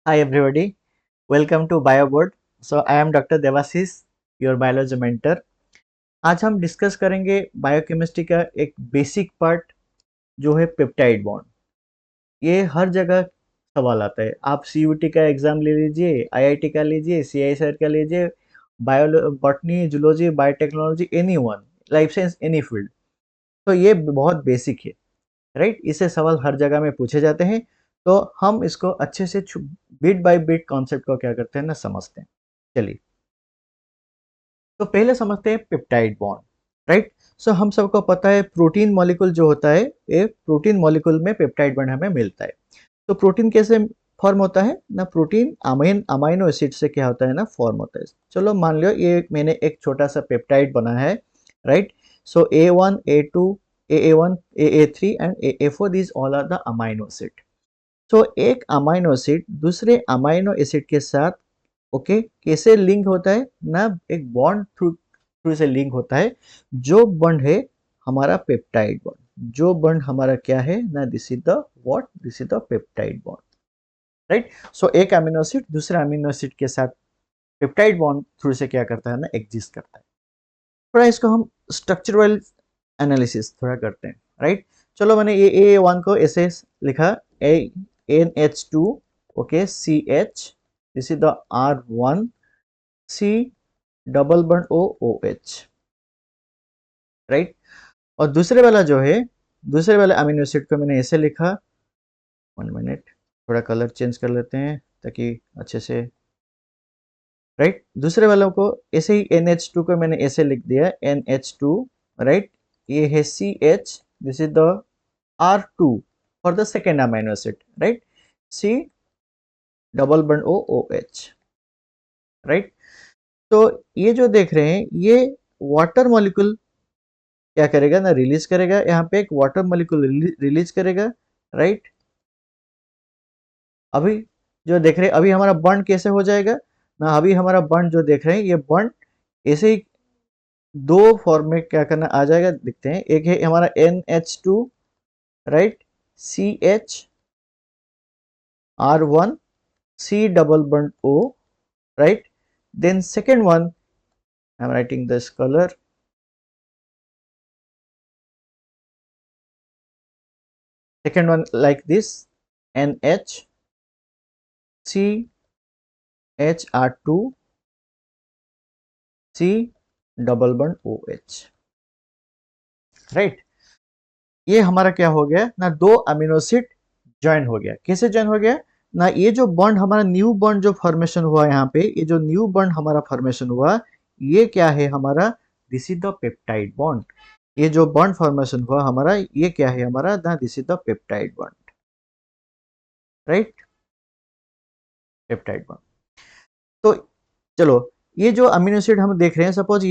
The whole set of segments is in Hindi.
Hi everybody, welcome to BioBoard. So I am Dr. Devashish, your biology mentor. आज हम डिस्कस करेंगे बायोकेमिस्ट्री का एक बेसिक पार्ट जो है पेप्टाइड बॉन्ड। ये हर जगह सवाल आता है। आप सीयूटी का एग्जाम ले लीजिए, आईआईटी का लीजिए, सीआईएसआर का लीजिए, bio botany, zoology, biotechnology, anyone, life science, any field. तो ये बहुत बेसिक है, राइट। इससे सवाल हर जगह में पूछे जाते हैं। तो हम इसको अच्छे से बिट बाय बिट कॉन्सेप्ट को क्या करते हैं ना, समझते हैं। चलिए, तो पहले समझते हैं पेप्टाइड बॉन्ड, राइट। सो हम सबको पता है प्रोटीन मॉलिक्यूल जो होता है, ये प्रोटीन मॉलिक्यूल में पेप्टाइड बॉन्ड हमें मिलता है। तो प्रोटीन कैसे फॉर्म होता है ना, प्रोटीन अमाइनो एसिड से क्या होता है ना, फॉर्म होता है। चलो मान लो ये मैंने एक छोटा सा पेप्टाइड बना है, right. So A1, A2, AA1, AA3 and AA4, this all are the amino acid. तो एक अमाइनो एसिड दूसरे अमाइनो एसिड के साथ ओके कैसे लिंक होता है ना, एक बॉन्ड थ्रू थ्रू से लिंक होता है। जो बॉन्ड है हमारा पेप्टाइड बॉन्ड, जो बॉन्ड हमारा क्या है ना, this is the what, this is the peptide bond, right. So एक अमीनो एसिड दूसरे अमीनो एसिड के साथ पेप्टाइड बॉन्ड थ्रू से क्या करता है ना, एग्जिस्ट करता है। थोड़ा इसको हम स्ट्रक्चरल एनालिसिस थोड़ा करते हैं, राइट। चलो मैंने ये A1 को ऐसे लिखा, ए NH2, okay, CH, this is the R1, C double bond OH, right. और दूसरे वाला जो है, दूसरे वाले अमीनो एसिड को मैंने ऐसे लिखा, 1 मिनट, थोड़ा कलर चेंज कर लेते हैं ताकि अच्छे से, राइट। दूसरे वालों को ऐसे ही NH2 को मैंने ऐसे लिख दिया, NH2, राइट। ये है CH, this is the R2 for the second amino acid, right. C double bond OH, right. तो ये जो देख रहे हैं, ये वाटर मॉलिक्यूल क्या करेगा ना, रिलीज करेगा। यहाँ पे एक वाटर मॉलिक्यूल रिलीज करेगा, राइट। अभी जो देख रहे हैं, अभी हमारा बॉन्ड कैसे हो जाएगा ना, अभी हमारा बॉन्ड जो देख रहे हैं, ये बॉन्ड ऐसे ही दो फॉर्म में क्या करना आ जाएगा, दिखते हैं। एक है हमारा NH2, right, CH, R1, C double bond O, right. Then second one, I'm writing this color, second one like this, NH, C, HR2, C double bond OH, right. ये हमारा क्या हो गया ना, दो अमीनो एसिड ज्वाइन हो गया। कैसे ज्वाइन हो गया ना, ये जो बॉन्ड हमारा न्यू बॉन्ड जो फॉर्मेशन हुआ यहाँ पे, ये जो न्यू बॉन्ड हमारा फॉर्मेशन हुआ, ये क्या है हमारा, this is the peptide bond. ये जो बॉन्ड फॉर्मेशन हुआ हमारा, ये क्या है हमारा ना, this is the peptide bond, right, peptide bond. तो चलो, ये जो अमीनो एसिड हम देख रहे हैं, सपोज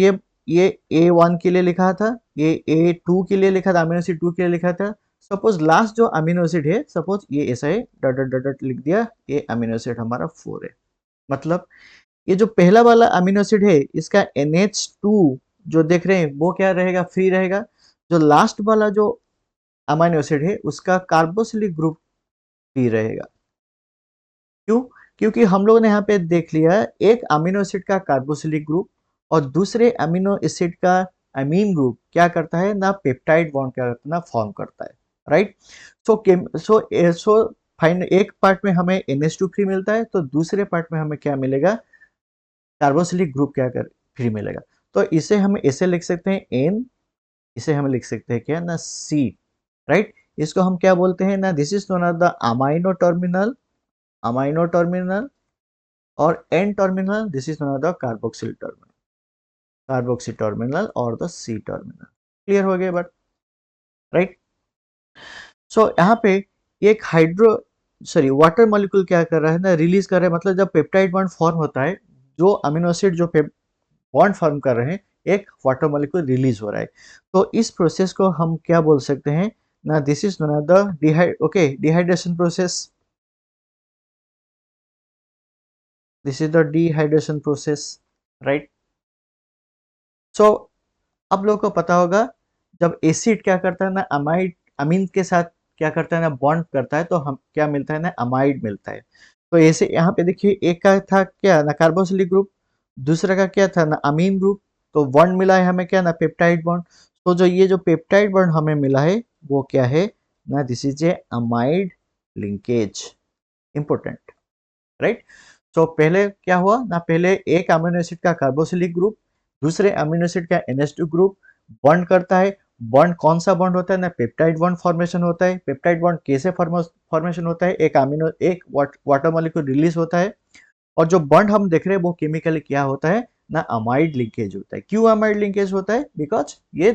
ये A1 के लिए लिखा था, ये A2 के लिए लिखा था, अमीनो एसिड 2 के लिए लिखा था। सपोज लास्ट जो अमीनो एसिड है, सपोज ये ऐसा है, डॉट डॉट डॉट डॉट लिख दिया, ये अमीनो एसिड हमारा 4 है। मतलब ये जो पहला वाला अमीनो एसिड है, इसका NH2 जो देख रहे हैं, वो क्या रहेगा, फ्री रहेगा। जो लास्ट वाला जो अमीनो एसिड है, उसका कार्बोक्सिलिक ग्रुप फ्री रहेगा। क्यों? क्योंकि हम लोगों ने यहाँ पे देख लिया, एक अमीनो एसिड का कार्बोक्सिलिक ग्रुप और दूसरे अमीनो एसिड का अमीन ग्रुप क्या करता है ना, पेप्टाइड बॉन्ड क्या करता है ना, फॉर्म करता है, राइट। सो फाइन, एक पार्ट में हमें NH2 फ्री मिलता है, तो दूसरे पार्ट में हमें क्या मिलेगा, कार्बोक्सिलिक ग्रुप क्या कर फ्री मिलेगा। तो इसे हम ऐसे लिख सकते हैं N, इसे हम लिख सकते हैं क्या ना, C, राइट। इसको हम क्या बोलते हैं ना, this is known as the amino terminal, amino terminal. और N terminal, this is known as the carboxyl terminal, carboxy terminal or the C terminal. Clear हो गया बट, राइट। सो यहाँ पे एक हाइड्रो सॉरी वाटर मॉलिक्यूल क्या कर रहा है ना, रिलीज कर रहा है। मतलब जब पेप्टाइड बॉन्ड फॉर्म होता है, जो अमीनो एसिड जो बॉन्ड फॉर्म कर रहे हैं, एक वाटर मॉलिक्यूल रिलीज हो रहा है। तो इस प्रोसेस को हम क्या बोल सकते हैं ना, this is known as the dehydration process, this is the dehydration process, right. So आप लोगों को पता होगा, जब एसिड क्या करता है ना, अमाइड अमीन के साथ क्या करता है ना, बॉन्ड करता है, तो हम क्या मिलता है ना, अमाइड मिलता है। तो ऐसे यहाँ पे देखिए एक का था क्या ना कार्बोक्सिलिक ग्रुप, दूसरा का क्या था ना अमीन ग्रुप। तो बॉन्ड मिला है हमें क्या ना पेप्टाइड बॉन्ड। तो जो ये जो पेप्टाइड बॉन्ड हमें मिला है वो क्या है ना, this is a amide linkage, important, right. तो पहले क्या हुआ ना, पहले एक अमीनो एसिड का कार्बोक्सिलिक ग्रुप दूसरे अमीनो एसिड का NH2 ग्रुप बॉन्ड करता है। बॉन्ड कौन सा बॉन्ड होता है ना, पेप्टाइड बॉन्ड फॉर्मेशन होता है। पेप्टाइड बॉन्ड कैसे फॉर्मेशन होता है, एक वाटर मॉलिक्यूल रिलीज होता है, और जो बॉन्ड हम देख रहे हैं वो केमिकली क्या होता है ना, अमाइड लिंकेज होता है। क्यों अमाइड लिंकेज होता है, बिकॉज ये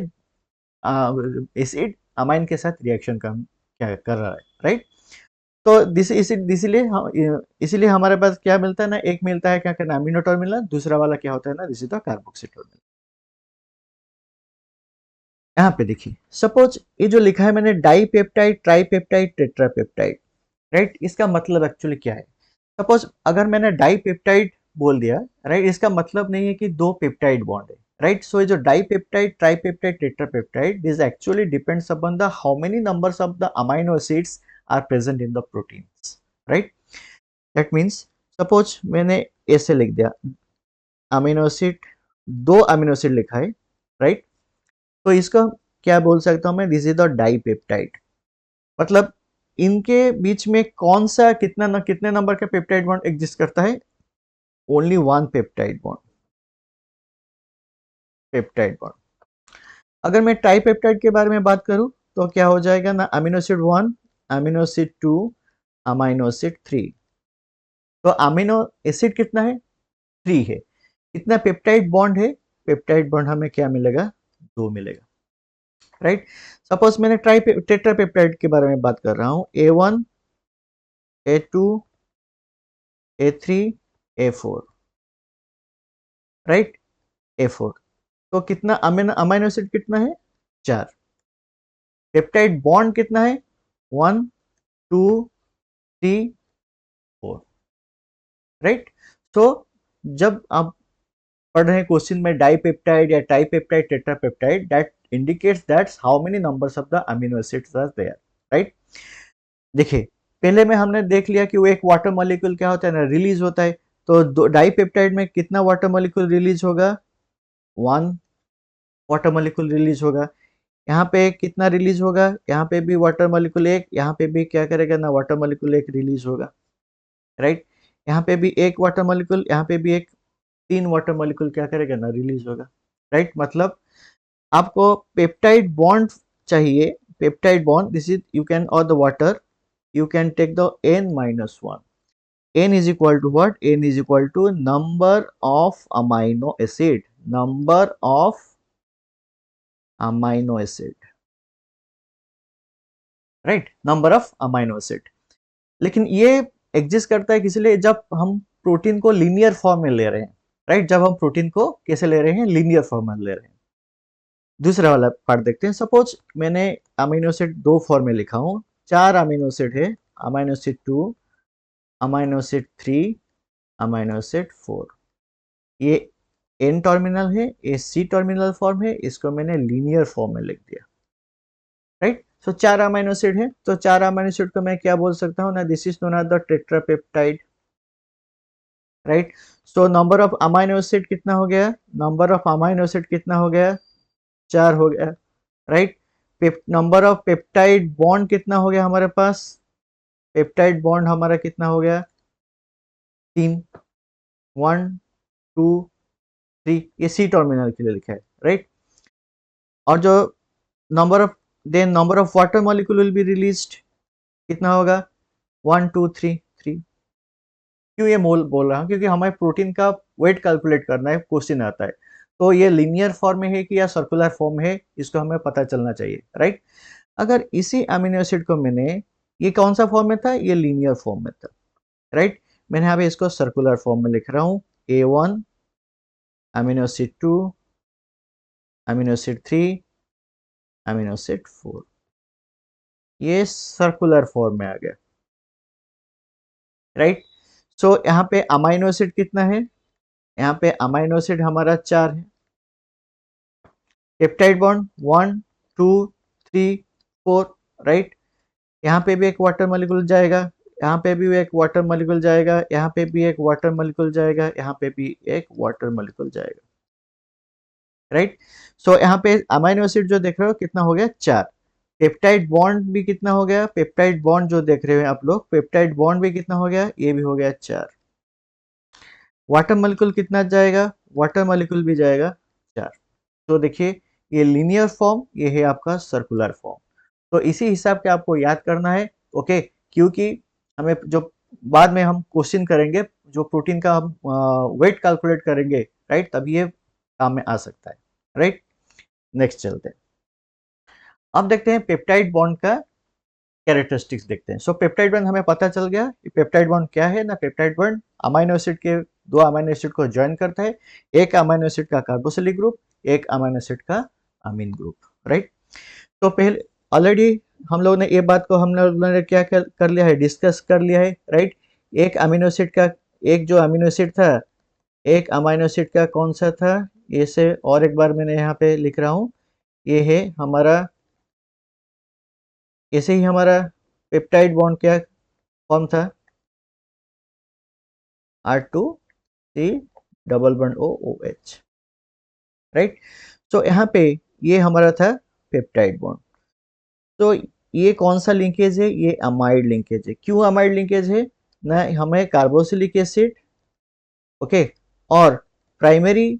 एसिड अमाइन के साथ रिएक्शन क्या कर रहा है, राइट। तो इसीलिए हमारे पास क्या मिलता है ना, एक मिलता है क्या कहना अमीनो टर्मिनल, दूसरा वाला क्या होता है ना, this is the carboxy terminal. यहाँ पे देखिए सपोज ये जो लिखा है मैंने डाइपेप्टाइड, ट्राइपेप्टाइड, टेट्रापेप्टाइड, राइट, इसका मतलब एक्चुअली क्या है। सपोज अगर मैंने डाइपेप्टाइड बोल दिया, राइट, इसका मतलब नहीं है कि दो पेप्टाइड बॉन्ड है, राइट। सो ये जो dipeptide, tripeptide, tetrapeptide, this actually depends upon the how many numbers of the amino acids are present in the proteins, right. That means suppose मैंने ऐसे लिख दिया अमीनो एसिड, दो अमीनो एसिड लिखा है, राइट। तो इसका क्या बोल सकता हूं मैं, दिस इज द डाइपेप्टाइड। मतलब इनके बीच में कौन सा कितने नंबर का पेप्टाइड बॉन्ड एग्जिस्ट करता है, only one peptide bond, peptide bond. अगर मैं ट्राइपेप्टाइड के बारे में बात करूं तो क्या हो जाएगा ना, amino acid 1, amino acid 2, amino acid 3। तो अमीनो एसिड कितना है, 3 है। कितना पेप्टाइड बॉन्ड है, पेप्टाइड बॉन्ड हमें क्या मिलेगा, 2 मिलेगा, राइट। सपोज मैंने टेट्रापेप्टाइड के बारे में बात कर रहा हूं, A1, A2, A3, A4, right, A4। तो कितना अमीनो एसिड कितना है, 4। पेप्टाइड बॉन्ड कितना है, 1, 2, 3, 4, राइट। तो जब आप पढ़ रहे हैं क्वेश्चन में डाइपेप्टाइड या tripeptide, tetrapeptide, that indicates that's how many numbers of the amino acids are there, right. देखिए पहले में हमने देख लिया कि वो एक वाटर मॉलिक्यूल क्या होता है ना, रिलीज होता है। तो डाइपेप्टाइड में कितना वाटर मॉलिक्यूल रिलीज होगा, 1 वाटर मॉलिक्यूल रिलीज होगा। यहाँ पे कितना रिलीज होगा, यहाँ पे भी वाटर मॉलिक्यूल एक, यहाँ पे भी क्या करेगा ना, वाटर मॉलिक्यूल एक रिलीज होगा, राइट। यहाँ पे भी एक वाटर मॉलिक्यूल, यहाँ पे भी एक, 3 वाटर मॉलिक्यूल क्या करेगा ना, रिलीज होगा, राइट। मतलब आपको पेप्टाइड बॉन्ड चाहिए, peptide bond, this is you can or the water, you can take the n minus 1. N is equal to what? N is equal to number of amino acid. Number of amino acid. Right? Number of amino acid. लेकिन ये एग्जिस्ट करता है किस लिए, जब हम प्रोटीन को लीनियर फॉर्म में ले रहे हैं, राइट। जब हम प्रोटीन को कैसे ले रहे हैं, लीनियर फॉर्म में ले रहे हैं। दूसरा वाला पार्ट देखते हैं। सपोज मैंने अमीनो एसिड दो फॉर्म में लिखा हूं, 4 अमीनो एसिड है, amino acid 2, amino acid 3, amino acid 4। ये एन टर्मिनल है, ये सी टर्मिनल फॉर्म है, इसको मैंने लीनियर फॉर्म में लिख दिया, राइट। सो 4 अमीनो एसिड है, तो 4 अमीनो एसिड को मैं क्या बोल सकता हूँ ना, this is known as the tetrapeptide, right. So number of amino acid कितना हो गया, नंबर ऑफ अमीनो एसिड कितना हो गया, 4 हो गया, right. Number of peptide bond कितना हो गया हमारे पास, पेप्टाइड बॉन्ड हमारा कितना हो गया, 3, 1, 2, 3, ये सी टर्मिनल के लिए लिखा है, राइट। और जो number of then number of water molecule will be released, कितना होगा, 1, 2, 3, 3। क्यों ये मोल बोल रहा हूँ, क्योंकि हमें प्रोटीन का वेट कैलकुलेट करना है, क्वेश्चन आता है। तो ये लीनियर फॉर्म में है कि या सर्कुलर फॉर्म है, इसको हमें पता चलना चाहिए, राइट। अगर इसी अमीनो एसिड को मैंने, ये कौन सा फॉर्म में था, ये लीनियर फॉर्म में था, राइट। मैंने यहाँ पे इसको सर्कुलर फॉर्म में लिख रहा हूँ, A1, amino acid 2, amino acid 3, amino acid 4। ये सर्कुलर फॉर्म में आ गया, राइट। सो यहाँ पे अमाइनो एसिड कितना है, यहाँ पे अमाइनो एसिड हमारा 4 है। Peptide bond 1, 2, 3, 4, right. यहाँ पे भी एक वाटर मॉलिक्यूल जाएगा, यहाँ पे भी एक वाटर मॉलिक्यूल जाएगा, यहाँ पे भी एक वाटर मॉलिक्यूल जाएगा, यहाँ पे भी एक वाटर मॉलिक्यूल जाएगा, राइट। सो यहाँ पे अमीनो एसिड जो देख रहे हो कितना हो गया, 4। पेप्टाइड बॉन्ड भी कितना हो गया, पेप्टाइड बॉन्ड जो देख रहे हो आप लोग, पेप्टाइड बॉन्ड भी कितना हो गया, ये भी हो गया 4। वाटर मॉलिक्यूल कितना जाएगा, वाटर मॉलिक्यूल भी जाएगा 4। तो देखिए ये लीनियर फॉर्म, ये है आपका सर्कुलर फॉर्म। तो इसी हिसाब से आपको याद करना है, ओके। क्योंकि हमें जो बाद में हम क्वेश्चन करेंगे, जो प्रोटीन का हम वेट कैलकुलेट करेंगे, राइट, तभी ये काम में आ सकता है, राइट। नेक्स्ट चलते हैं, अब देखते हैं पेप्टाइड बॉन्ड का कैरेक्टरिस्टिक्स देखते हैं। सो पेप्टाइड बॉन्ड हमें पता चल गया कि पेप्टाइड बॉन्ड क्या है ना। पेप्टाइड बॉन्ड अमीनो एसिड के, दो अमीनो एसिड को ज्वाइन करता है, एक अमीनो एसिड का कार्बोक्सिलिक ग्रुप, एक अमीनो एसिड का अमीन ग्रुप, राइट। तो पहले ऑलरेडी हम लोगों ने ये बात को हम लोगों ने क्या कर लिया है, डिस्कस कर लिया है, राइट। एक अमीनो एसिड का, एक जो अमीनो एसिड था, एक अमीनो एसिड का कौन सा था, ये से और एक बार मैंने यहाँ पे लिख रहा हूँ, ये है हमारा, ऐसे ही हमारा पेप्टाइड बॉन्ड क्या फॉर्म था, R2C double bond OH, right. तो यहाँ पे ये हमारा था पेप्टाइड बॉन्ड। तो ये कौन सा लिंकेज है, ये अमाइड लिंकेज है। क्यों अमाइड लिंकेज है ना, हमें कार्बोक्सिलिक एसिड, ओके, और प्राइमरी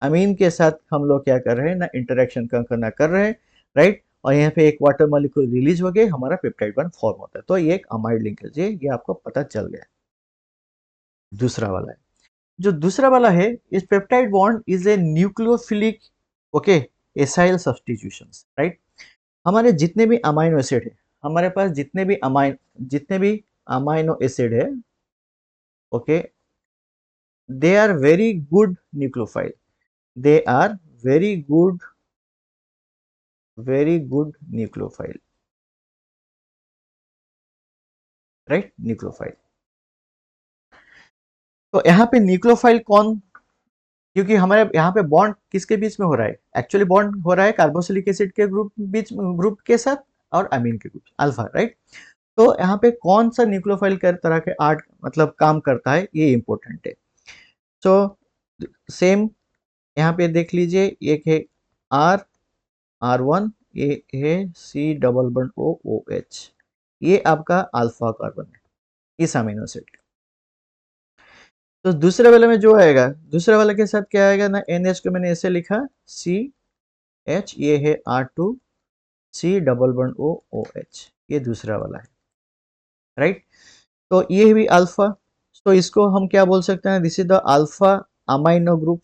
अमीन के साथ हम लोग क्या कर रहे हैं ना, इंटरेक्शन करना कर रहे हैं, राइट। और यहाँ पे एक वाटर मॉलिक्यूल रिलीज हो गए, हमारा पेप्टाइड बॉन्ड फॉर्म होता है। तो ये एक अमाइड लिंकेज है, ये आपको पता चल गया। दूसरा वाला है, जो दूसरा वाला है, इस peptide bond is a nucleophilic, okay, acyl substitutions, right. हमारे जितने भी अमाइनो एसिड है, हमारे पास जितने भी अमाइनो एसिड है, okay, they are very good nucleophile, they are very good nucleophile, right, nucleophile. तो यहाँ पे न्यूक्लियोफाइल कौन, क्योंकि हमारे यहाँ पे बॉन्ड किसके बीच में हो रहा है, एक्चुअली बॉन्ड हो रहा है कार्बोक्सिलिक एसिड के ग्रुप के साथ और अमीन के ग्रुप अल्फा, राइट। तो यहाँ पे कौन सा न्यूक्लियोफाइल कर तरह के आर्ट मतलब काम करता है, ये इंपॉर्टेंट है। तो सेम यहाँ पे देख लीजिए, एक है R1, ये है C डबल बॉन्ड OH, ये आपका अल्फा कार्बन है इस अमीनो एसिड का। तो दूसरे वाले में जो आएगा, दूसरे वाले के साथ क्या आएगा ना, NH को मैंने ऐसे लिखा CH, ये है R2C डबल बॉन्ड OH, ये दूसरा वाला है, राइट। तो ये भी अल्फा, तो इसको हम क्या बोल सकते हैं, this is the alpha amino group,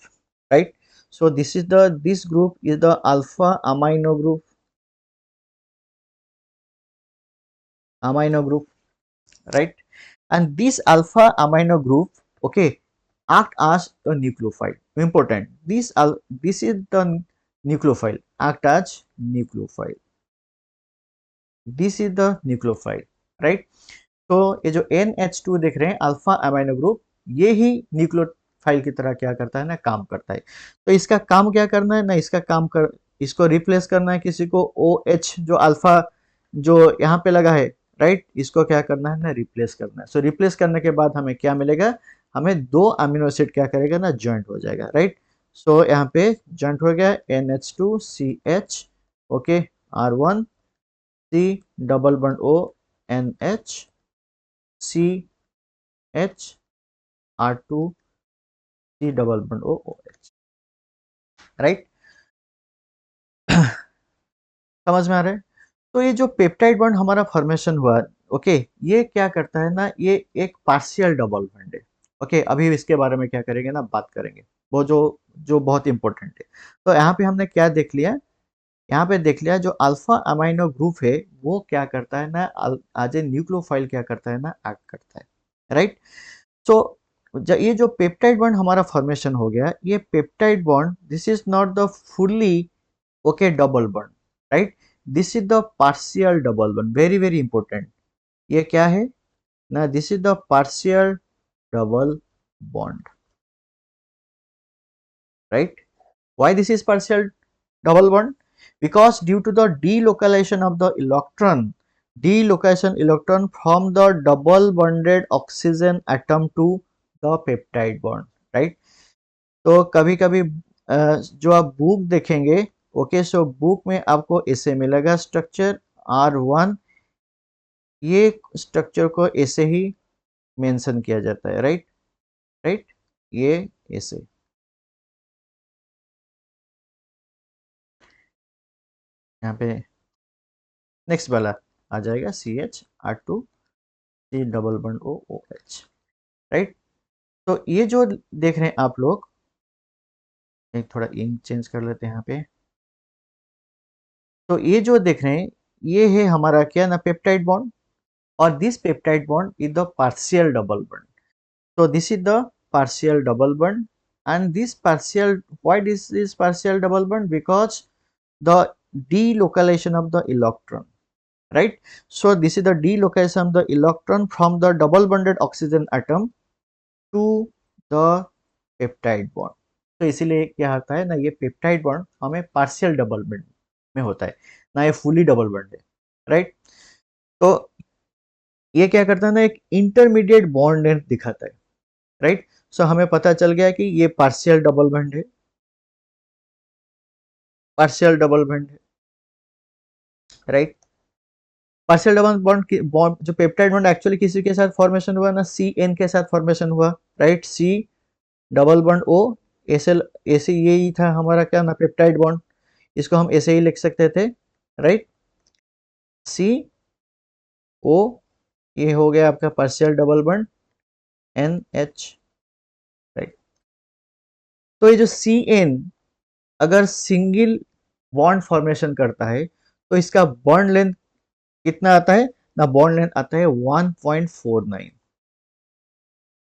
right. so this group is the alpha amino group, right. And this alpha amino group, okay, act as a nucleophile, important, this is the nucleophile, act as nucleophile, this is the nucleophile, right. तो ये जो NH2 देख रहे हैं अल्फा अमाइनो ग्रुप, ये ही न्यूक्लियोफाइल की तरह क्या करता है ना, काम करता है। तो इसका काम क्या करना है ना, इसका काम कर, इसको रिप्लेस करना है किसी को, OH जो अल्फा जो यहाँ पे लगा है, राइट, इसको क्या करना है ना, रिप्लेस करना है। सो रिप्लेस करने के बाद हमें क्या मिलेगा, हमें दो अमीनो एसिड क्या करेगा ना, ज्वाइंट हो जाएगा, राइट। सो यहाँ पे ज्वाइंट हो गया NH2CH, okay, R1C double bond ONH, CH, R2C double bond OH, right. समझ में आ रहा है। तो ये जो पेप्टाइड बॉन्ड हमारा फॉर्मेशन हुआ, ओके, ये क्या करता है ना, ये एक पार्शियल डबल बॉन्ड है, ओके। अभी इसके बारे में क्या करेंगे ना, बात करेंगे, वो जो जो बहुत इंपॉर्टेंट है। तो यहाँ पे हमने क्या देख लिया, यहाँ पे देख लिया जो अल्फा अमाइनो ग्रुप है, वो क्या करता है ना, एज ए न्यूक्लियोफाइल क्या करता है ना, एक्ट करता है, राइट। सो ये जो पेप्टाइड बॉन्ड हमारा फॉर्मेशन हो गया, ये peptide bond, this is not the fully, okay, double bond, right, this is the partial double bond, very very important. ये क्या है ना, this is the partial double bond, right. why this is partial double bond, because due to the delocalization of the electron, delocation electron from the double bonded oxygen atom to the peptide bond, right? तो कभी कभी जो आप बुक देखेंगे, ओके, सो बुक में आपको ऐसे मिलेगा स्ट्रक्चर R1, ये स्ट्रक्चर को ऐसे ही मेंशन किया जाता है, राइट राइट, ये ऐसे। यहाँ पे नेक्स्ट वाला आ जाएगा CH R2 C double bond OH, right. तो ये जो देख रहे हैं आप लोग, एक थोड़ा इंक चेंज कर लेते हैं यहाँ पे। तो ये जो देख रहे हैं, ये है हमारा क्या ना, पेप्टाइड बॉन्ड, और this peptide bond is the partial double bond. So this is the partial double bond, and this partial, why this is partial double bond? Because the delocalization of the electron, right? So this is the delocalization of the electron from the double bonded oxygen atom to the peptide bond. तो इसीलिए क्या होता है ना, ये पेप्टाइड बॉन्ड हमें पार्शियल डबल बॉन्ड में होता है, ना ये फुली डबल बॉन्ड है, राइट। तो ये क्या करता है ना, एक इंटरमीडिएट बॉन्ड लेंथ दिखाता है, राइट। सो हमें पता चल गया कि ये पार्शियल डबल बॉन्ड है, पार्शियल डबल बॉन्ड है, राइट। पार्शियल डबल बॉन्ड जो पेप्टाइड बॉन्ड एक्चुअली किसी के साथ फॉर्मेशन हुआ ना, CN के साथ फॉर्मेशन हुआ, right. C double bond O, ऐसे ऐसे यही था हमारा क्या ना, पेप्टाइड बॉन्ड। इसको हम ऐसे ही लिख सकते थे, राइट। CO, ये हो गया आपका partial double bond NH, right. तो ये जो CN अगर सिंगल बॉन्ड फॉर्मेशन करता है तो इसका बॉन्ड लेंथ कितना आता है ना, बॉन्ड लेंथ आता है 1.49,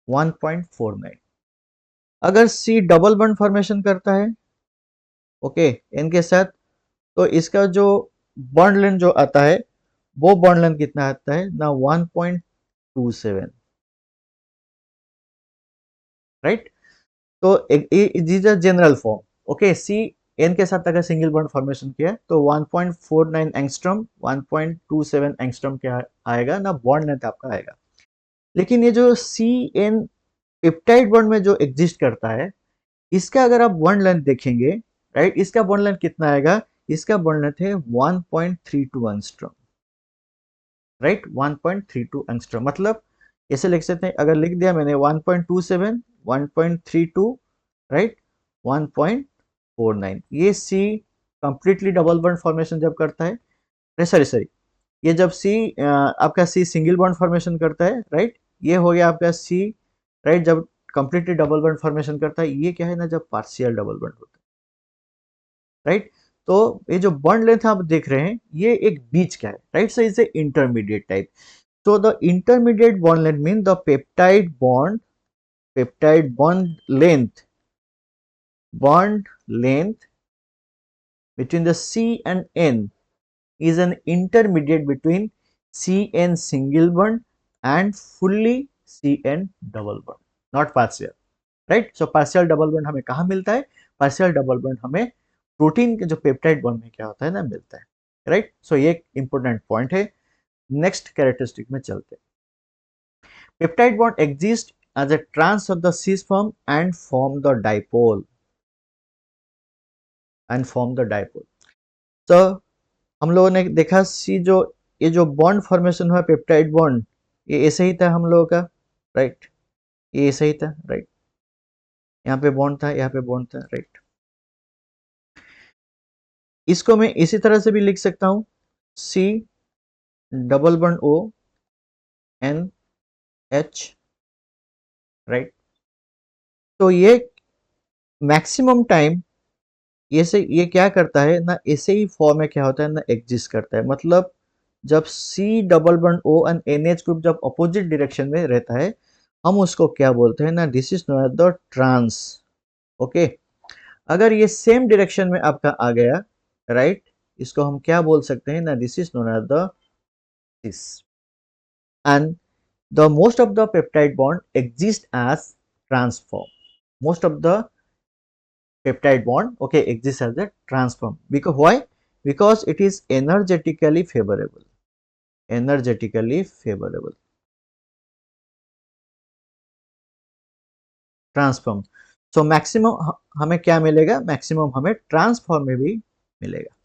1.49। अगर C डबल बॉन्ड फॉर्मेशन करता है, ओके, N के साथ, तो इसका जो बॉन्ड लेंथ जो आता है, वो बॉन्ड लेंथ कितना आता है ना, 1.27, राइट। तो this is general form, okay. C N के साथ अगर सिंगल बॉन्ड फॉर्मेशन किया तो 1.49 एंगस्ट्रॉम, 1.27 एंगस्ट्रॉम क्या आएगा ना, बॉन्ड लेंथ आपका आएगा। लेकिन ये जो CN पेप्टाइड बॉन्ड में जो एग्जिस्ट करता है, इसका अगर आप बॉन्ड लेंथ देखेंगे, राइट, इसका बॉन्ड लेंथ कितना आएगा, इसका बॉन्ड लेंथ है 1.32 एंगस्ट्रॉम, राइट, 1.32 एंगस्ट्रॉम। मतलब ऐसे लिख सकते हैं, अगर लिख दिया मैंने 1.27, 1.32, राइट, 1.49, ये C completely double bond formation जब करता है, सॉरी सॉरी, ये जब C आपका C सिंगल बॉन्ड फॉर्मेशन करता है, राइट, ये हो गया आपका C, राइट। जब कंप्लीटली डबल बॉन्ड फॉर्मेशन करता है, ये क्या है ना, जब पार्शियल डबल बॉन्ड होता है, राइट। तो ये जो बॉन्ड लेंथ आप देख रहे हैं, ये एक बीच का है, राइट। सो इसे intermediate type. So the intermediate bond length means the peptide bond length between the C and N is an intermediate between CN single bond and fully CN double bond, not partial, right? So partial double bond हमें कहाँ मिलता है, partial double bond हमें प्रोटीन के जो पेप्टाइड बॉन्ड में क्या होता है ना, मिलता है, राइट। सो ये एक इंपॉर्टेंट पॉइंट है। नेक्स्ट कैरेक्टरिस्टिक में चलते हैं। Peptide bond exists as a trans of the cis form and form the dipole. So हम लोगों ने देखा सी जो ये जो बॉन्ड फॉर्मेशन हुआ पेप्टाइड बॉन्ड, ये ऐसे ही था हम लोगों का, राइट। ये ऐसे ही था, राइट। यहाँ पे बॉन्ड था, यहाँ पे बॉन्ड था, राइट। इसको मैं इसी तरह से भी लिख सकता हूँ, C double bond O N H, right. तो ये मैक्सिमम टाइम ये क्या करता है ना, ऐसे ही फॉर्म में क्या होता है ना, एग्जिस्ट करता है। मतलब जब C double bond O and NH group जब अपोजिट डायरेक्शन में रहता है, हम उसको क्या बोलते हैं ना, this is known as the trans, okay. अगर ये सेम डायरेक्शन में आपका आ गया, राइट, इसको हम क्या बोल सकते हैं ना, this is known as the cis. And the most of the peptide bond exist as trans form, most of the peptide bond, okay, exists as a transform. Because why? Because it is energetically favorable, energetically favourable transform. So maximum हमें क्या मिलेगा, मैक्सिमम हमें ट्रांसफॉर्म में भी मिलेगा,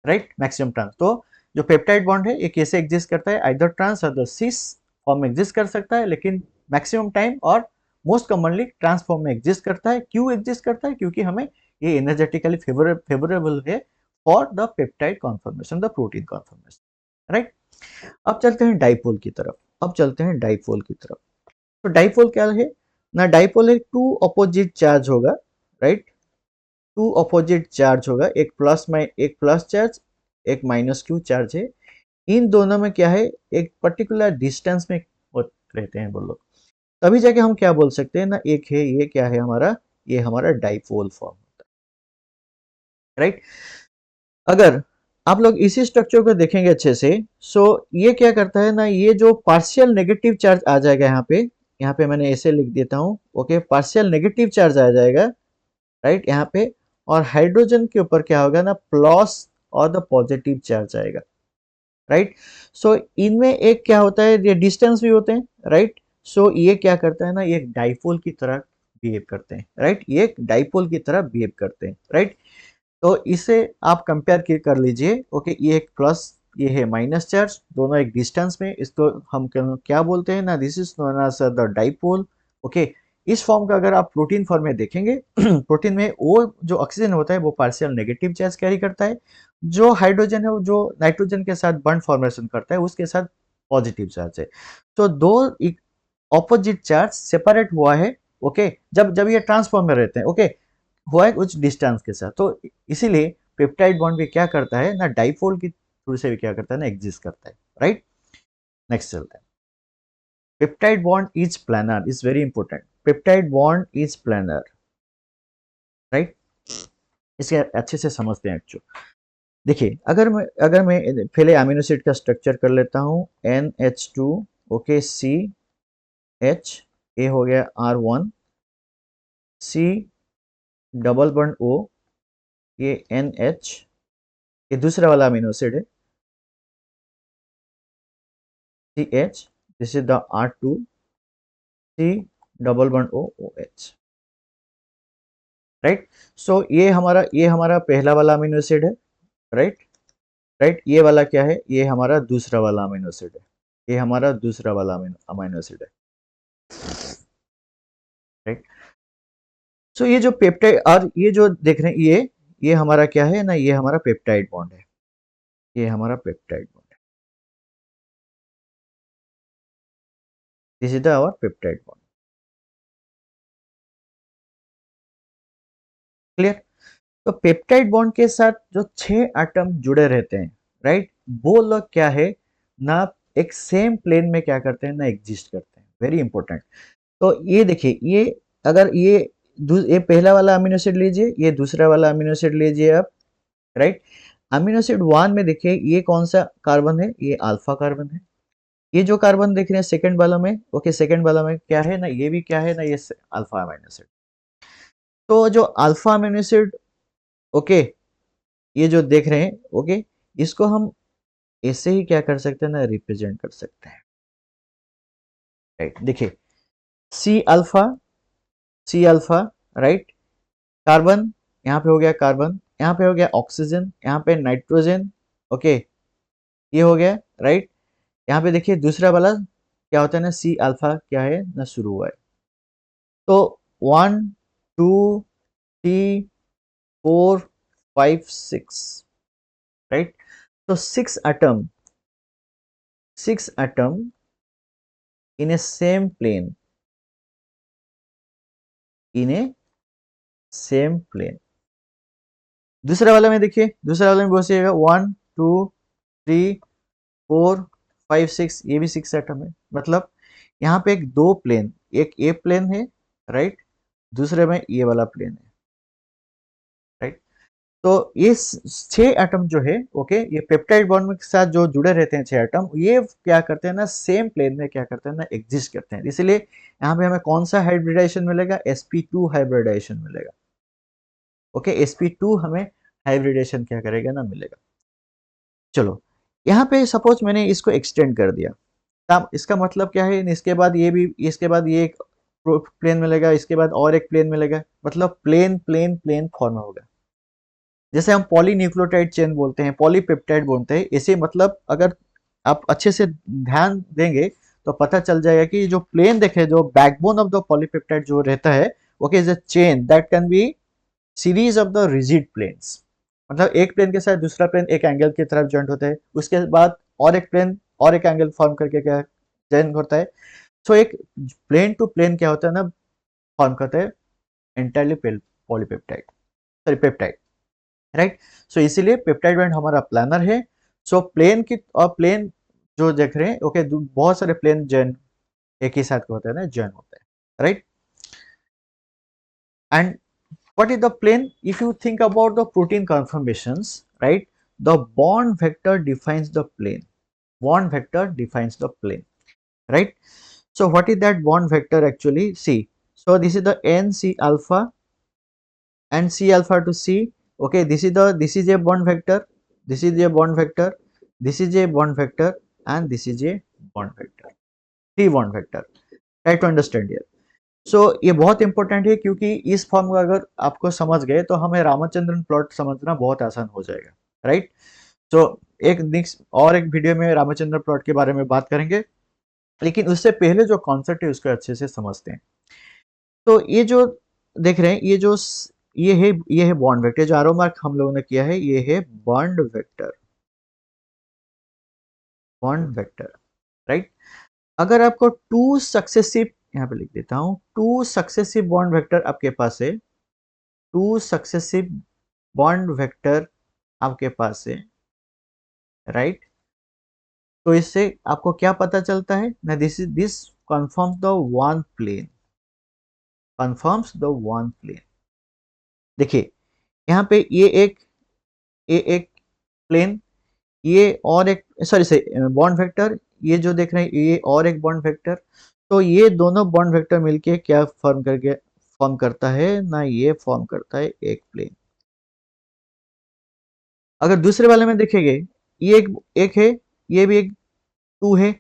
राइट। मैक्सिमम ट्रांस, तो जो पेप्टाइड बॉन्ड है ये कैसे एग्जिस्ट करता है, आइदर ट्रांस और सिस फॉर्म में एग्जिस्ट कर सकता है, लेकिन मैक्सिमम टाइम और मोस्ट कॉमनली ट्रांसफॉर्म में एग्जिस्ट करता है। क्यों एग्जिस्ट करता है, क्योंकि हमें ये एनर्जेटिकली फेवरेबल है for the peptide conformation, the protein conformation, right. अब चलते हैं डाइपोल की तरफ, अब चलते हैं डाइपोल की तरफ। तो डाइपोल क्या है ना, डाइपोल है टू अपोजिट चार्ज होगा, राइट। टू अपोजिट चार्ज होगा, एक प्लस में एक प्लस चार्ज, एक माइनस क्यू चार्ज है। इन दोनों में क्या है, एक पर्टिकुलर डिस्टेंस में रहते हैं वो लोग, तभी जाके हम क्या बोल सकते हैं ना, एक है ये क्या है हमारा, ये हमारा डाइपोल फॉर्म होता है, राइट। अगर आप लोग इसी स्ट्रक्चर को देखेंगे अच्छे से, सो ये क्या करता है ना, ये जो पार्शियल नेगेटिव चार्ज आ जाएगा यहाँ पे मैंने ऐसे लिख देता हूँ, ओके, पार्शियल नेगेटिव चार्ज आ जाएगा, राइट, यहाँ पे। और हाइड्रोजन के ऊपर क्या होगा ना, प्लस और द पॉजिटिव चार्ज आएगा, राइट। सो इनमें एक क्या होता है, ये डिस्टेंस भी होते हैं, राइट। सो ये क्या करता है ना, ये डाइपोल की तरह बिहेव करते हैं, राइट, ये डाइपोल की तरह बिहेव करते हैं, राइट। तो इसे आप कंपेयर कर लीजिए, ओके, ये एक प्लस, ये है माइनस चार्ज, दोनों एक डिस्टेंस में, इसको हम क्या बोलते हैं ना, this is known as the dipole, okay. इस फॉर्म का अगर आप प्रोटीन फॉर्म में देखेंगे प्रोटीन में वो जो ऑक्सीजन होता है वो पार्शियल नेगेटिव चार्ज कैरी करता है, जो हाइड्रोजन है वो जो नाइट्रोजन के साथ बॉन्ड फॉर्मेशन करता है उसके साथ पॉजिटिव चार्ज है। तो दो ऑपोजिट चार्ज सेपरेट हुआ है, ओके, जब जब ये ट्रांसफॉर्म में रहते हैं, ओके, हुआ है कुछ डिस्टेंस के साथ, तो इसीलिए पेप्टाइड बॉन्ड भी क्या करता है ना, डाइपोल की थ्रू से भी क्या करता है ना, एग्जिस्ट करता है, राइट। नेक्स्ट चलते हैं, peptide bond is planar, is very important, peptide bond is planar, right. इसे अच्छे से समझते हैं एक्चुअली। देखिए, अगर मैं पहले अमीनो एसिड का स्ट्रक्चर कर लेता हूँ, NH2, ओके, CH, ए हो गया R1, C double bond O, ये NH, ये दूसरा वाला अमीनो एसिड है, CH, this is the R2, C double bond O, OH, right. So ये हमारा पहला वाला अमीनो एसिड है, राइट, राइट। ये वाला क्या है, ये हमारा दूसरा वाला अमीनो एसिड है, ये हमारा दूसरा वाला अमीनो एसिड है, राइट। सो ये जो पेप्टाइड, और ये जो देख रहे हैं, ये हमारा क्या है ना, ये हमारा पेप्टाइड बॉन्ड है, ये हमारा पेप्टाइड बॉन्ड है, this is the our peptide bond, clear. तो पेप्टाइड बॉन्ड के साथ जो 6 एटम जुड़े रहते हैं, राइट, वो लोग क्या है ना, एक सेम प्लेन में क्या करते हैं ना, एग्जिस्ट करते हैं, वेरी इंपॉर्टेंट। तो ये देखिए, ये अगर ये पहला वाला अमीनो एसिड लीजिए, ये दूसरा वाला अमीनो एसिड लीजिए आप, राइट। अमीनो एसिड 1 में देखिए ये कौन सा कार्बन है, ये अल्फा कार्बन है। ये जो कार्बन देख रहे हैं सेकंड वाला में, ओके, सेकंड वाला में क्या है ना, ये भी क्या है ना, ये अल्फा अमीनो एसिड। तो जो अल्फा अमीनो एसिड, ओके, ये जो देख रहे हैं, ओके, इसको हम ऐसे ही क्या कर सकते हैं ना, रिप्रेजेंट कर सकते हैं, राइट। देखिए, C alpha, C alpha, right, carbon, यहाँ पे हो गया कार्बन, यहाँ पे हो गया ऑक्सीजन, यहाँ पे नाइट्रोजन, ओके, ये हो गया, राइट। यहाँ पे देखिए दूसरा वाला क्या होता है ना, सी अल्फा क्या है ना, शुरू हुआ है। तो 1 2 3 4 5 6, राइट। तो 6 atom in a same plane, in a same plane. दूसरा वाला में देखिए, दूसरा वाला में बसिएगा 1 2 3 4 5 6, ये भी 6 एटम है, मतलब यहाँ पे एक दो प्लेन, एक ए प्लेन है, राइट, दूसरे में ये वाला प्लेन है, राइट। तो ये 6 एटम जो है, ओके, ये पेप्टाइड बॉन्ड के साथ जो जुड़े रहते हैं 6 एटम, ये क्या करते हैं ना, सेम प्लेन में क्या करते हैं ना, एग्जिस्ट करते हैं। इसलिए यहाँ पे हमें कौन सा हाइब्रिडाइजेशन मिलेगा, sp2 हाइब्रिडाइजेशन मिलेगा, ओके, sp2 हमें हाइब्रिडेशन क्या करेगा ना, मिलेगा। चलो, यहाँ पे सपोज मैंने इसको एक्सटेंड कर दिया, तब इसका मतलब क्या है, इसके बाद ये भी, इसके बाद ये एक प्लेन मिलेगा, इसके बाद और एक प्लेन मिलेगा, मतलब प्लेन प्लेन प्लेन फॉर्म होगा। जैसे हम पॉलीन्यूक्लियोटाइड चेन बोलते हैं, पॉलीपेप्टाइड बोलते हैं, इसे मतलब अगर आप अच्छे से ध्यान देंगे तो पता चल जाएगा कि जो प्लेन देखे, जो बैकबोन ऑफ द पॉलीपेप्टाइड जो रहता है, okay, is a chain that can be series of the rigid planes. मतलब एक प्लेन के साथ दूसरा प्लेन एक एंगल की तरफ जॉइंट होता है, उसके बाद और एक प्लेन और एक एंगल फॉर्म करके क्या जॉइन होता है। सो एक प्लेन टू प्लेन क्या होता है ना, फॉर्म करता है entirely polypeptide, sorry peptide, right. So इसीलिए पेप्टाइड बॉन्ड हमारा प्लानर है। सो प्लेन की और प्लेन जो देख रहे हैं, ओके, बहुत सारे प्लेन जॉइन एक ही साथ होता है ना, जॉइन होता है, right. And what is the plane? If you think about the protein conformations, right, the bond vector defines the plane. Bond vector defines the plane, right. So what is that bond vector actually? See, so this is the n c alpha and c alpha to c. Okay, this is a bond vector, this is a bond vector, this is a bond vector, and this is a bond vector, three bond vector. Try to understand here. सो ये बहुत इंपॉर्टेंट है, क्योंकि इस फॉर्म को अगर आपको समझ गए तो हमें रामचंद्रन प्लॉट समझना बहुत आसान हो जाएगा, राइट। तो एक नेक्स्ट और एक वीडियो में रामचंद्रन प्लॉट के बारे में बात करेंगे, लेकिन उससे पहले जो कॉन्सेप्ट है उसको अच्छे से समझते हैं। तो ये जो देख रहे हैं, ये है बॉन्ड वेक्टर, जो आरो मार्क हम लोगों ने किया है, ये है bond vector, bond vector, right. अगर आपको टू सक्सेसिव, यहाँ पे लिख देता हूं, टू सक्सेसिव बॉन्ड वेक्टर आपके पास है, टू सक्सेसिव बॉन्ड वेक्टर आपके पास है, राइट। तो इससे आपको क्या पता चलता है ना, this confirms the one plane, confirms the one plane. देखिए यहाँ पे ये एक प्लेन, ये और एक, सॉरी से बॉन्ड वेक्टर, ये जो देख रहे हैं ये और एक बॉन्ड वेक्टर। तो ये दोनों बॉन्ड वेक्टर मिलके क्या फॉर्म करता है ना, ये फॉर्म करता है एक प्लेन। अगर दूसरे वाले में देखेंगे, ये एक है, ये भी एक टू है,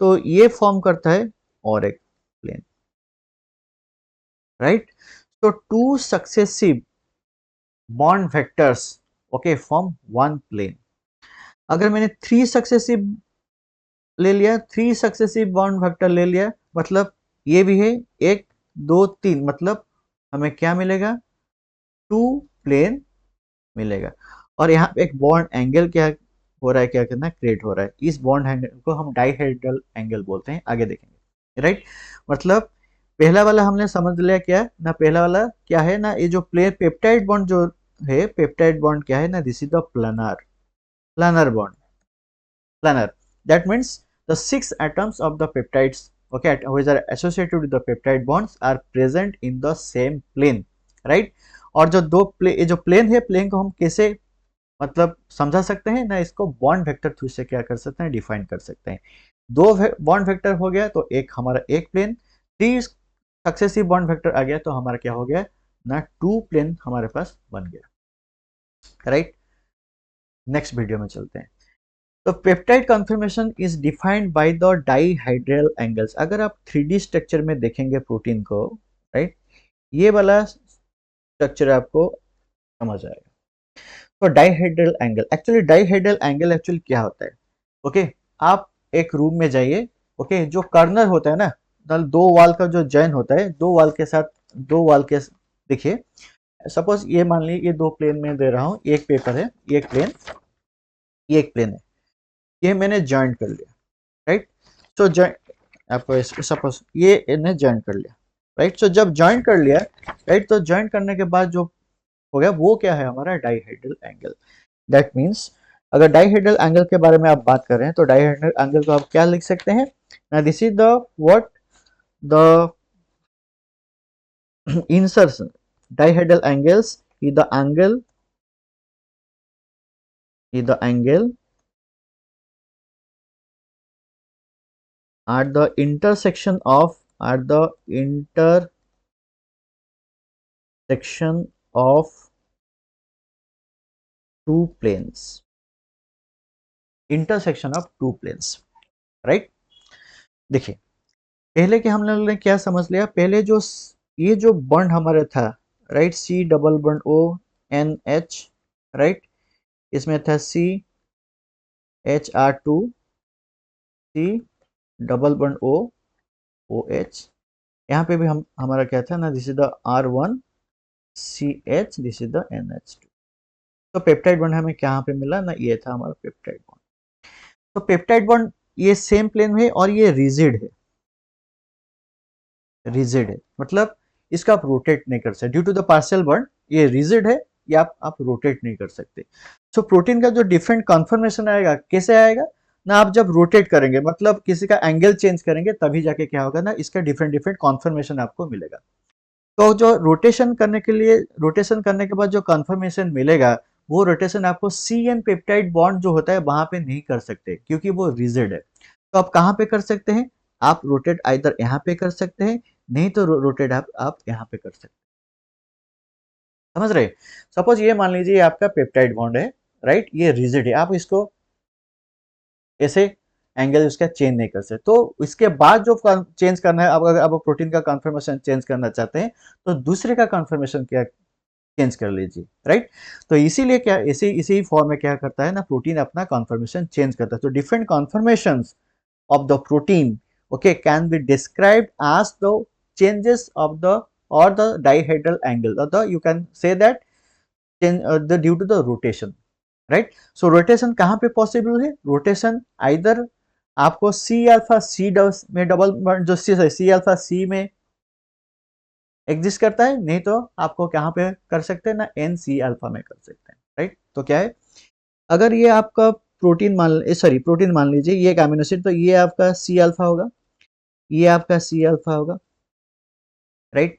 तो ये फॉर्म करता है और एक प्लेन, राइट। तो two successive bond vectors, okay, form one plane. अगर मैंने थ्री सक्सेसिव ले लिया, थ्री सक्सेसिव बॉन्ड वेक्टर ले लिया, मतलब ये भी है, एक दो तीन, मतलब हमें क्या मिलेगा, टू प्लेन मिलेगा। और यहाँ पे एक बॉन्ड एंगल क्या हो रहा है, क्या करना क्रिएट हो रहा है, इस बॉन्ड एंगल को हम डाइहेड्रल एंगल बोलते हैं, आगे देखेंगे, राइट। मतलब पहला वाला हमने समझ लिया क्या ना, पहला वाला क्या है ना, ये जो पेप्टाइड बॉन्ड जो है, पेप्टाइड बॉन्ड क्या है ना, this is the planar, planar bond, planar. That means the six atoms of the peptides, okay, which are associated with the peptide bonds are present in the same plane, right. और जो ये जो प्लेन है, प्लेन को हम कैसे मतलब समझा सकते हैं ना, इसको बॉन्ड वेक्टर थ्रू से क्या कर सकते हैं, डिफाइन कर सकते हैं। दो बॉन्ड वेक्टर हो गया तो एक हमारा एक plane, three successive bond vector आ गया तो हमारा क्या हो गया ना, टू प्लेन हमारे पास बन गया, राइट। नेक्स्ट वीडियो में चलते हैं। तो peptide conformation is defined by the dihedral angles. अगर आप 3D स्ट्रक्चर में देखेंगे प्रोटीन को, राइट, ये वाला स्ट्रक्चर आपको समझ आएगा। तो dihedral angle, actually dihedral angle actually क्या होता है, ओके। आप एक रूम में जाइए, ओके, जो कर्नर होता है ना, दो वाल का जो जॉइन होता है, दो वाल के साथ, दो वाल के, देखिए सपोज ये मान लीजिए ये दो प्लेन में दे रहा हूँ, एक पेपर है, ये एक प्लेन, ये एक प्लेन है, ये मैंने ज्वाइंट कर लिया, राइट। तो आपको सपोज ये इन्हें ज्वाइन कर लिया, राइट। सो जब ज्वाइन कर लिया, राइट, तो ज्वाइन करने के बाद जो हो गया वो क्या है, हमारा डाइहेड्रल एंगल। दैट मीन्स अगर डाइहेड्रल एंगल के बारे में आप बात कर रहे हैं तो डाइहेड्रल एंगल को आप क्या लिख सकते हैं ना, this is the what the insertion. Dihedral angles is the angle at the intersection of two planes. Intersection of two planes, right. देखिए पहले के हम लोगों ने क्या समझ लिया, पहले जो ये जो बॉन्ड हमारा था, right, C double bond O N H, right, इसमें था C H R two, C double bond O O H, यहाँ पे भी हम हमारा क्या था ना, this is the R one C H, this is the N H two. तो पेप्टाइड बॉन्ड हमें कहाँ पे मिला ना, ये था हमारा पेप्टाइड बॉन्ड। तो पेप्टाइड बॉन्ड ये सेम प्लेन में है और ये रिजिड है, रिजिड है मतलब इसका आप रोटेट नहीं कर सकते due to the partial bond, ये रिजिड है, ये आप रोटेट नहीं कर सकते। सो प्रोटीन का जो डिफरेंट कॉन्फर्मेशन आएगा, कैसे आएगा ना, आप जब रोटेट करेंगे मतलब किसी का एंगल चेंज करेंगे तभी जाके क्या होगा ना, इसका डिफरेंट डिफरेंट कॉन्फर्मेशन आपको मिलेगा। तो जो रोटेशन करने के लिए, रोटेशन करने के बाद जो कन्फर्मेशन मिलेगा, वो रोटेशन आपको सी एन पेप्टाइड बॉन्ड जो होता है वहां पे नहीं कर सकते क्योंकि वो रिजिड है। तो आप कहाँ पे कर सकते हैं, आप रोटेट आइदर यहाँ पे कर सकते हैं, नहीं तो रोटेट आप यहाँ पे कर सकते हैं। समझ रहे। सपोज ये मान लीजिए आपका पेप्टाइड बॉन्ड है, राइट, ये रिजिड है, आप इसको ऐसे एंगल उसका चेंज नहीं कर सकते। तो इसके बाद जो चेंज करना है, अगर आप प्रोटीन का कन्फर्मेशन चेंज करना चाहते हैं तो दूसरे का कन्फर्मेशन क्या चेंज कर लीजिए, राइट। तो इसीलिए क्या इसी इसी फॉर्म में क्या करता है ना, प्रोटीन अपना कन्फर्मेशन चेंज करता है। तो different conformations of the protein, okay, can be described as the changes of the or the dihedral angle, or the you can say that the due to the rotation, right। so rotation कहाँ पे possible है, rotation either आपको सी अल्फा सी में डबल जो सी अल्फा सी में एग्जिस्ट करता है, नहीं तो आपको कहाँ पे कर सकते हैं ना, एन सी अल्फा में कर सकते हैं, राइट। तो क्या है, अगर ये आपका प्रोटीन प्रोटीन मान लीजिए, ये एक अमीनो एसिड, तो ये आपका सी अल्फा होगा, ये आपका सी अल्फा होगा, राइट।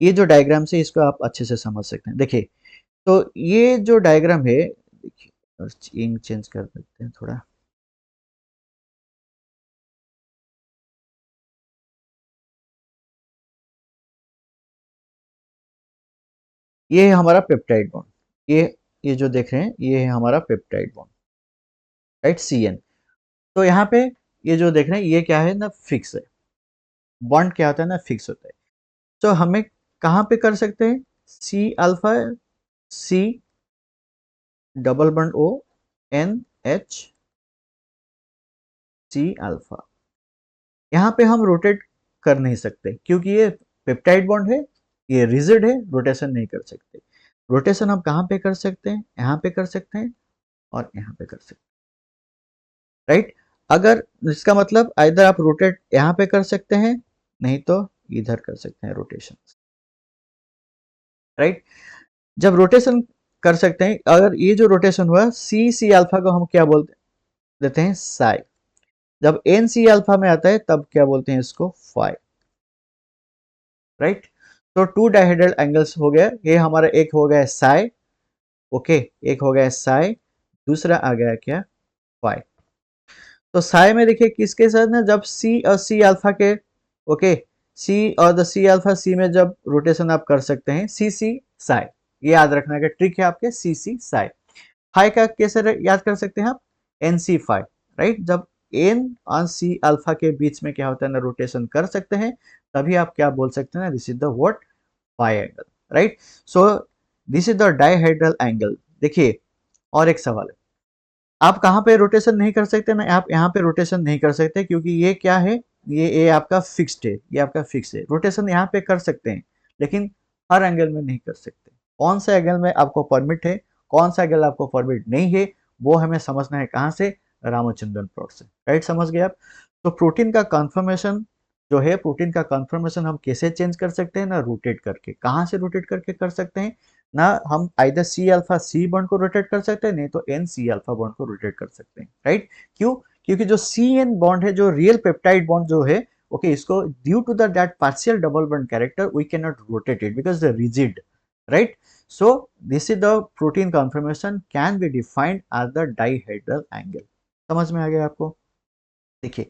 ये जो डायग्राम से इसको आप अच्छे से समझ सकते हैं। देखिए तो ये जो डायग्राम है, देखिए इंक चेंज कर देते हैं थोड़ा, ये है हमारा पेप्टाइड बॉन्ड, ये जो देख रहे हैं ये है हमारा peptide bond, right, C N. तो यहाँ पे ये जो देख रहे हैं ये क्या है ना, फिक्स है, बॉन्ड क्या होता है ना, फिक्स होता है। तो हमें कहाँ पे कर सकते हैं, C alpha C double bond O N H C alpha, यहाँ पे हम रोटेट कर नहीं सकते क्योंकि ये पेप्टाइड बॉन्ड है, ये रिजिड है, रोटेशन नहीं कर सकते। रोटेशन हम कहाँ पे कर सकते हैं, यहाँ पे कर सकते हैं और यहाँ पे कर सकते हैं, राइट। अगर इसका मतलब इधर आप रोटेट यहाँ पे कर सकते हैं, नहीं तो इधर कर सकते हैं रोटेशन, राइट। जब रोटेशन कर सकते हैं, अगर ये जो रोटेशन हुआ सी सी अल्फा को हम क्या बोलते देते हैं, साई। जब एन सी अल्फा में आता है तब क्या बोलते हैं इसको, फाई, राइट। तो टू डायहेड्रल एंगल्स हो गया, ये हमारा एक हो गया साई, ओके, एक हो गया साई, दूसरा आ गया क्या, फाई। तो साई में देखिए किसके साथ ना, जब सी और सी अल्फा के, ओके, सी और द सी अल्फा सी में जब रोटेशन आप कर सकते हैं, सी सी साई, ये याद रखना का ट्रिक है आपके, सी सी साई। फाई का कैसे याद कर सकते हैं आप, एन सी फाई, राइट। जब एन और सी अल्फा के बीच में क्या होता है ना, रोटेशन कर सकते हैं, तभी आप क्या बोल सकते हैं ना, this is the what, phi angle, right. So this is the dihedral angle. देखिए और एक सवाल है, आप कहाँ पे रोटेशन नहीं कर सकते ना, आप यहाँ पे रोटेशन नहीं कर सकते क्योंकि ये क्या है, ये आपका फिक्स्ड है, ये आपका फिक्स है। रोटेशन यहाँ पे कर सकते हैं लेकिन हर एंगल में नहीं कर सकते। कौन सा एंगल में आपको परमिट है, कौन सा एंगल आपको परमिट नहीं है, वो हमें समझना है कहाँ से, रामचंद्रन प्लॉट से, राइट। समझ गए आप। तो प्रोटीन का कन्फर्मेशन जो है, प्रोटीन का कन्फर्मेशन हम कैसे चेंज कर सकते हैं ना, रोटेट करके। कहाँ से रोटेट करके कर सकते हैं ना, हम आइदर सी अल्फा सी बॉन्ड को रोटेट कर सकते हैं, नहीं तो एन सी अल्फा बॉन्ड को रोटेट कर सकते हैं, राइट। क्यों, क्योंकि जो सी एन बॉन्ड है, जो रियल पेप्टाइड बॉन्ड जो है, ओके, इसको due to that partial double bond character we can not rotate it because the rigid, right. So this is the protein conformation can be defined as the dihedral angle. समझ में आ गया आपको। देखिए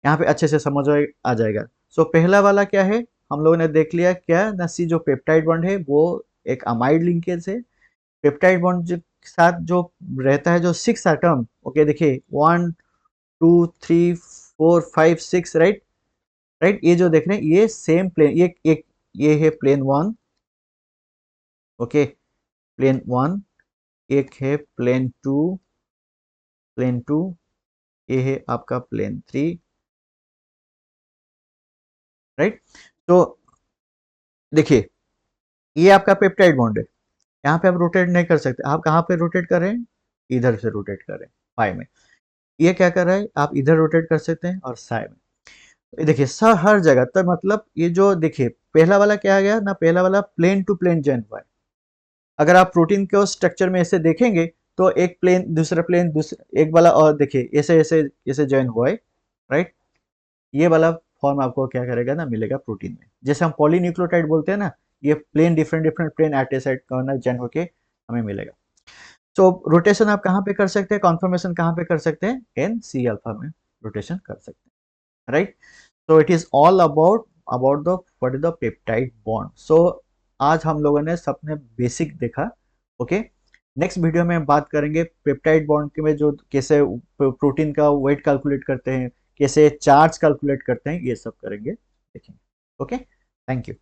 यहाँ पे अच्छे से समझ आ जाएगा। सो पहला वाला क्या है, हम लोगों ने देख लिया क्या ना, सी जो पेप्टाइड बॉन्ड है वो एक अमाइड लिंकेज है। पेप्टाइड बॉन्ड के साथ जो रहता है जो 6 एटम, ओके देखिए 1 2 3 4 5 6, राइट राइट, ये जो देख रहे हैं ये सेम प्लेन, ये एक ये है प्लेन 1, ओके प्लेन 1, एक है प्लेन 2, ये है आपका प्लेन 3, राइट। तो देखिए ये आपका पेप्टाइड बॉन्ड है, यहाँ पे आप रोटेट नहीं कर सकते, आप कहाँ पे रोटेट कर रहे हैं, इधर से रोटेट कर रहे हैं फाई में। ये क्या कर रहा है, आप इधर रोटेट कर सकते हैं और साई में। ये देखिए सब हर जगह, तो मतलब ये जो देखिए पहला वाला क्या आ गया ना, पहला वाला प्लेन टू प्लेन जॉइन हुआ है। अगर आप प्रोटीन के स्ट्रक्चर में ऐसे देखेंगे तो एक प्लेन दूसरा प्लेन दूसरा एक वाला, और देखिए ऐसे ऐसे ऐसे जॉइन हुआ है, राइट। ये वाला फॉर्म आपको क्या करेगा ना, मिलेगा प्रोटीन में। जैसे हम पॉलीन्यूक्लियोटाइड बोलते हैं ना, ये plane different different plane at a side corner join होके हमें मिलेगा। तो रोटेशन आप कहाँ पे कर सकते हैं, कॉन्फर्मेशन कहाँ पे कर सकते हैं, एन सी अल्फा में रोटेशन कर सकते हैं, right. so it is all about the what is the peptide bond। so आज हम लोगों ने सबने बेसिक देखा, ओके। नेक्स्ट वीडियो में हम बात करेंगे पेप्टाइड बॉन्ड के में जो कैसे प्रोटीन का वेट कैलकुलेट करते हैं, कैसे चार्ज कैलकुलेट करते हैं, ये सब करेंगे, देखेंगे, ओके। Thank you.